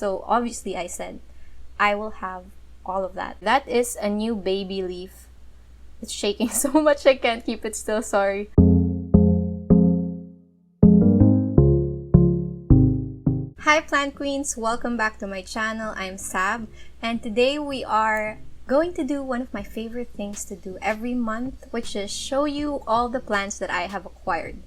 So obviously I said, I will have all of that. That is a new baby leaf. It's shaking so much I can't keep it still, sorry. Hi plant queens, welcome back to my channel. I'm Saab, and today we are going to do one of my favorite things to do every month, which is show you all the plants that I have acquired.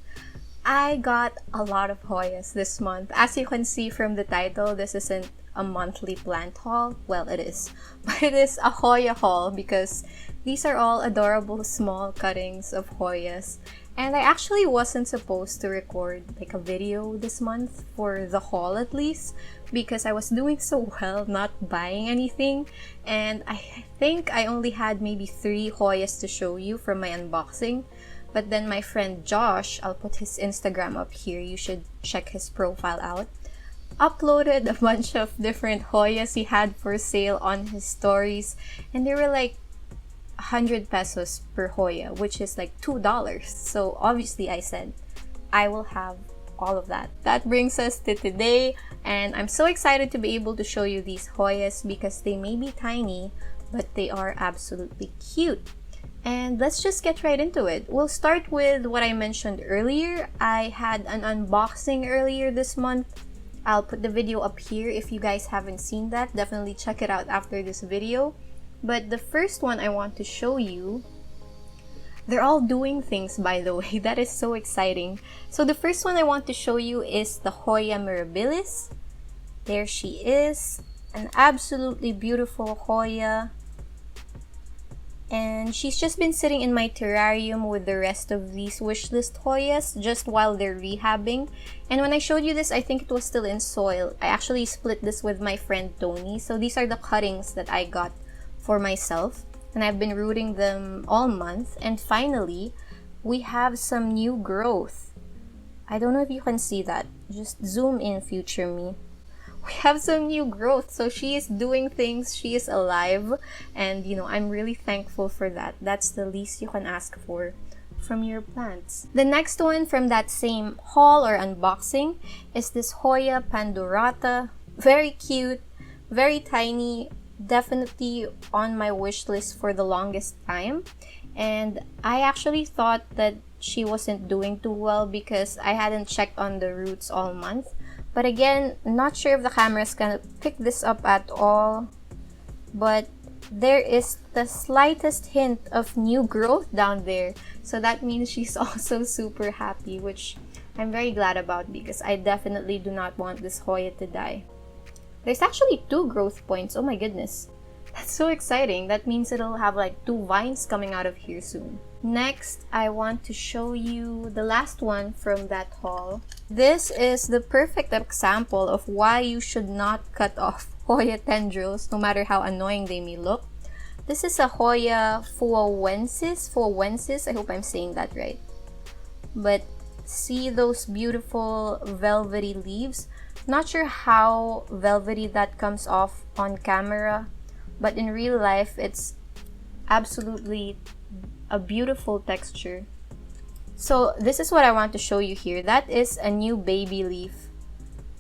I got a lot of Hoyas this month. As you can see from the title, this isn't a monthly plant haul. Well, it is, but it is a Hoya haul because these are all adorable small cuttings of Hoyas. And I actually wasn't supposed to record like a video this month for the haul at least because I was doing so well not buying anything, and I think I only had maybe 3 Hoyas to show you from my unboxing. But then my friend Josh, I'll put his Instagram up here, you should check his profile out, uploaded a bunch of different Hoyas he had for sale on his stories, and they were like 100 pesos per Hoya, which is like $2. So obviously I said, I will have all of that. That brings us to today, and I'm so excited to be able to show you these Hoyas because they may be tiny, but they are absolutely cute. And let's just get right into it. We'll start with what I mentioned earlier. I had an unboxing earlier this month. I'll put the video up here if you guys haven't seen that. Definitely check it out after this video. But the first one I want to show you, they're all doing things, by the way. That is so exciting. So the first one I want to show you is the Hoya Mirabilis. There she is, an absolutely beautiful Hoya. And she's just been sitting in my terrarium with the rest of these Wishlist Hoyas just while they're rehabbing. And when I showed you this, I think it was still in soil. I actually split this with my friend Tony. So these are the cuttings that I got for myself, and I've been rooting them all month. And finally, we have some new growth. I don't know if you can see that. Just zoom in, future me. We have some new growth. So she is doing things, she is alive, and you know, I'm really thankful for that. That's the least you can ask for from your plants. The next one from that same haul or unboxing is this Hoya Pandurata. Very cute, very tiny, definitely on my wish list for the longest time. And I actually thought that she wasn't doing too well because I hadn't checked on the roots all month. But again, not sure if the camera's gonna pick this up at all, but there is the slightest hint of new growth down there. So that means she's also super happy, which I'm very glad about because I definitely do not want this Hoya to die. There's actually 2 growth points. Oh my goodness. That's so exciting. That means it'll have like 2 vines coming out of here soon. Next, I want to show you the last one from that haul. This is the perfect example of why you should not cut off Hoya tendrils, no matter how annoying they may look. This is a Hoya Pneumolaroides. I hope I'm saying that right. But see those beautiful velvety leaves? Not sure how velvety that comes off on camera, but in real life it's absolutely a beautiful texture. So this is what I want to show you here. That is a new baby leaf.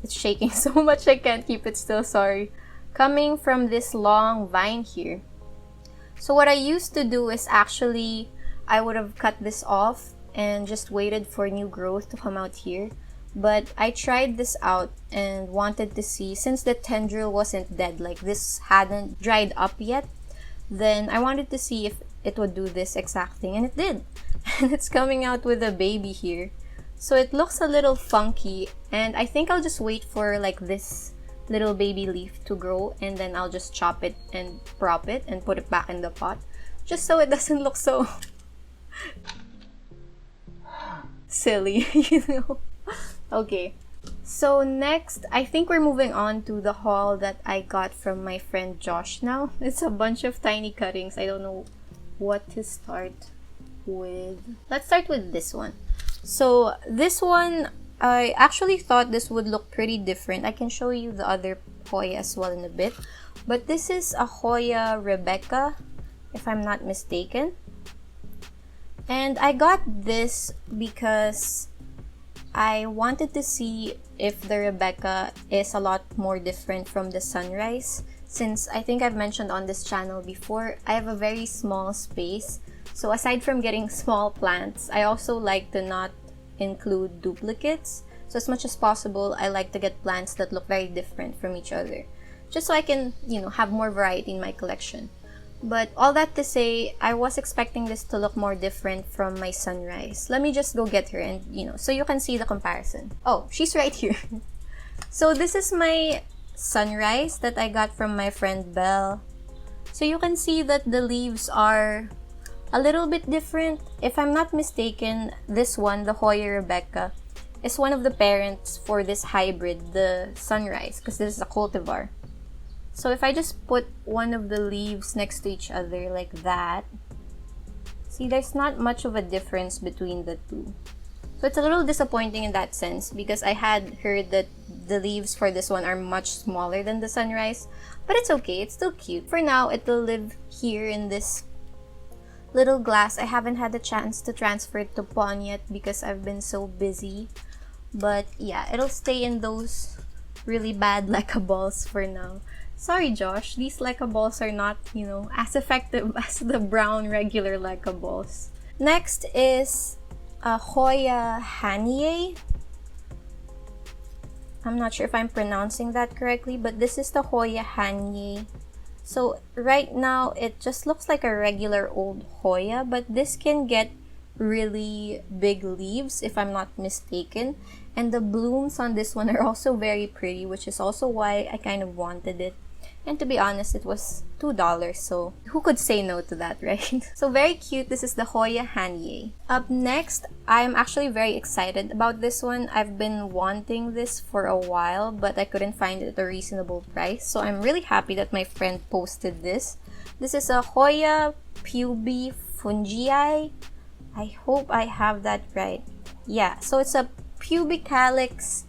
It's shaking so much I can't keep it still, sorry. Coming from this long vine here. So what I used to do is actually I would have cut this off and just waited for new growth to come out here. But I tried this out and wanted to see, since the tendril wasn't dead, like this hadn't dried up yet, then I wanted to see if it would do this exact thing, and it did. And it's coming out with a baby here. So it looks a little funky, and I think I'll just wait for like this little baby leaf to grow, and then I'll just chop it and prop it and put it back in the pot, just so it doesn't look so silly, you know. Okay, so next, I think we're moving on to the haul that I got from my friend Josh now. It's a bunch of tiny cuttings. I don't know what to start with. Let's start with this one. So this one, I actually thought this would look pretty different. I can show you the other Hoya as well in a bit. But this is a Hoya Rebecca, if I'm not mistaken. And I got this because I wanted to see if the Rebecca is a lot more different from the Sunrise. Since I think I've mentioned on this channel before, I have a very small space. So aside from getting small plants, I also like to not include duplicates. So as much as possible, I like to get plants that look very different from each other, just so I can, have more variety in my collection. But all that to say, I was expecting this to look more different from my Sunrise. Let me just go get her and, so you can see the comparison. Oh, she's right here. So this is my Sunrise that I got from my friend Belle. So you can see that the leaves are a little bit different. If I'm not mistaken, this one, the Hoya Rebecca, is one of the parents for this hybrid, the Sunrise, because this is a cultivar. So if I just put one of the leaves next to each other like that, see, there's not much of a difference between the two. So it's a little disappointing in that sense, because I had heard that the leaves for this one are much smaller than the Sunrise, but it's okay, it's still cute. For now, it will live here in this little glass. I haven't had the chance to transfer it to pond yet because I've been so busy. But yeah, it'll stay in those really bad LECA balls for now. Sorry, Josh, these LECA balls are not, as effective as the brown regular LECA balls. Next is a Hoya Hanye. I'm not sure if I'm pronouncing that correctly, but this is the Hoya Hanye. So right now, it just looks like a regular old Hoya, but this can get really big leaves if I'm not mistaken. And the blooms on this one are also very pretty, which is also why I kind of wanted it. And to be honest, it was $2, so who could say no to that, right? So very cute. This is the Hoya Hanye. Up next, I'm actually very excited about this one. I've been wanting this for a while, but I couldn't find it at a reasonable price. So I'm really happy that my friend posted this. This is a Hoya Pneumolaroides. I hope I have that right. Yeah, so it's a pubicalyx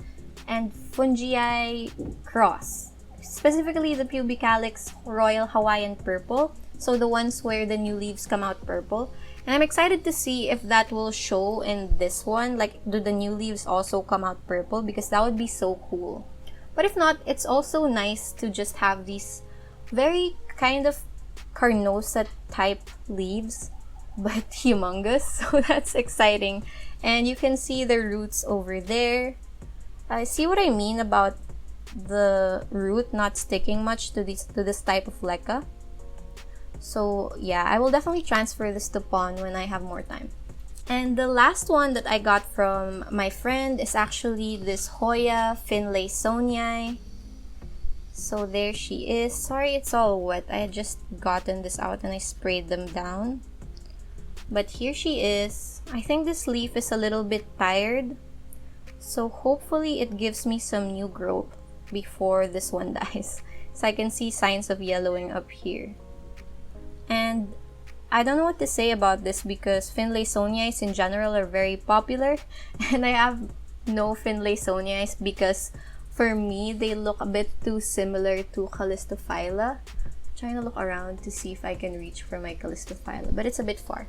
and fungii cross. Specifically the pubicalyx Royal Hawaiian Purple, so the ones where the new leaves come out purple. And I'm excited to see if that will show in this one, like do the new leaves also come out purple, because that would be so cool. But if not, it's also nice to just have these very kind of carnosa type leaves, but humongous, so that's exciting. And you can see the roots over there. See what I mean about the root not sticking much to this type of LECA. So yeah, I will definitely transfer this to pond when I have more time. And the last one that I got from my friend is actually this Hoya Pneumolaroides. So there she is. Sorry, it's all wet. I had just gotten this out and I sprayed them down. But here she is. I think this leaf is a little bit tired, so hopefully it gives me some new growth before this one dies. So I can see signs of yellowing up here. And I don't know what to say about this because Pneumolaroides in general are very popular, and I have no Pneumolaroides because for me they look a bit too similar to Calistophylla. I'm trying to look around to see if I can reach for my Calistophylla, but it's a bit far.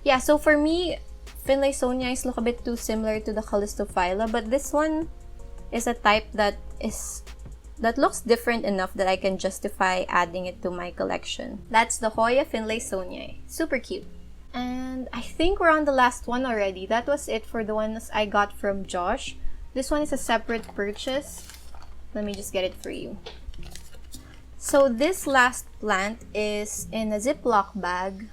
Yeah, so for me, Pneumolaroides look a bit too similar to the Calistophylla, but this one is a type that looks different enough that I can justify adding it to my collection. That's the Hoya Pneumolaroides. Super cute. And I think we're on the last one already. That was it for the ones I got from Josh. This one is a separate purchase. Let me just get it for you. So this last plant is in a Ziploc bag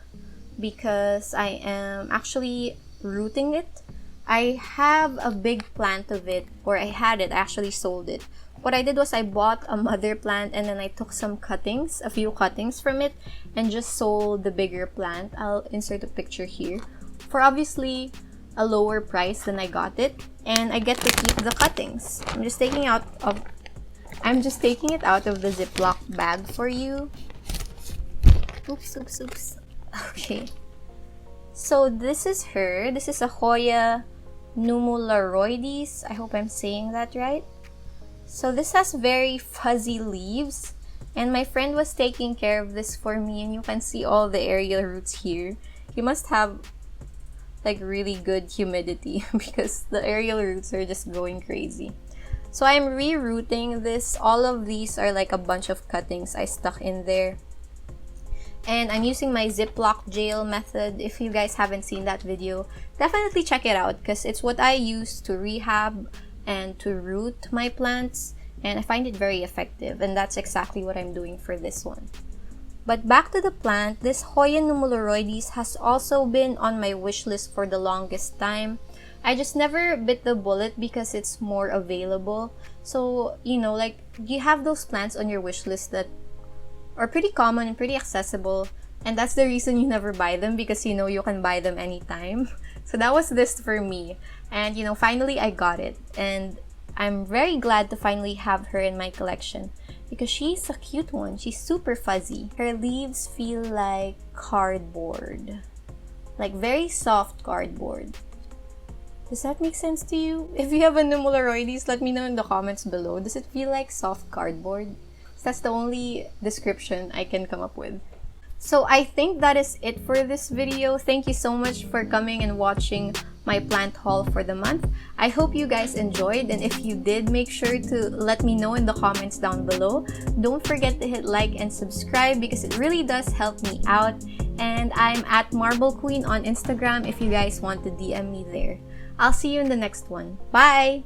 because I am actually rooting it. I have a big plant of it, or I had it, I actually sold it. What I did was I bought a mother plant and then I took some cuttings, a few cuttings from it, and just sold the bigger plant. I'll insert a picture here for obviously a lower price than I got it, and I get to keep the cuttings. I'm just taking it out of the Ziploc bag for you. Oops. Okay. So this is her. This is a Hoya Pneumolaroides. I hope I'm saying that right. So this has very fuzzy leaves, and my friend was taking care of this for me, and you can see all the aerial roots here. You must have like really good humidity because the aerial roots are just going crazy. So I'm re-rooting this. All of these are like a bunch of cuttings I stuck in there. And I'm using my Ziploc jail method. If you guys haven't seen that video, definitely check it out because it's what I use to rehab and to root my plants. And I find it very effective, and that's exactly what I'm doing for this one. But back to the plant, this Hoya Pneumolaroides has also been on my wish list for the longest time. I just never bit the bullet because it's more available. So, you know, like, you have those plants on your wish list that are pretty common and pretty accessible, and that's the reason you never buy them, because you know you can buy them anytime. So that was this for me, and you know, finally I got it, and I'm very glad to finally have her in my collection because she's a cute one. She's super fuzzy. Her leaves feel like cardboard, like very soft cardboard. Does that make sense to you? If you have a Pneumolaroides, let me know in the comments below. Does it feel like soft cardboard? That's the only description I can come up with. So I think that is it for this video. Thank you so much for coming and watching my plant haul for the month. I hope you guys enjoyed, and if you did, make sure to let me know in the comments down below. Don't forget to hit like and subscribe because it really does help me out. And I'm at Marble Queen on Instagram if you guys want to DM me there. I'll see you in the next one. Bye!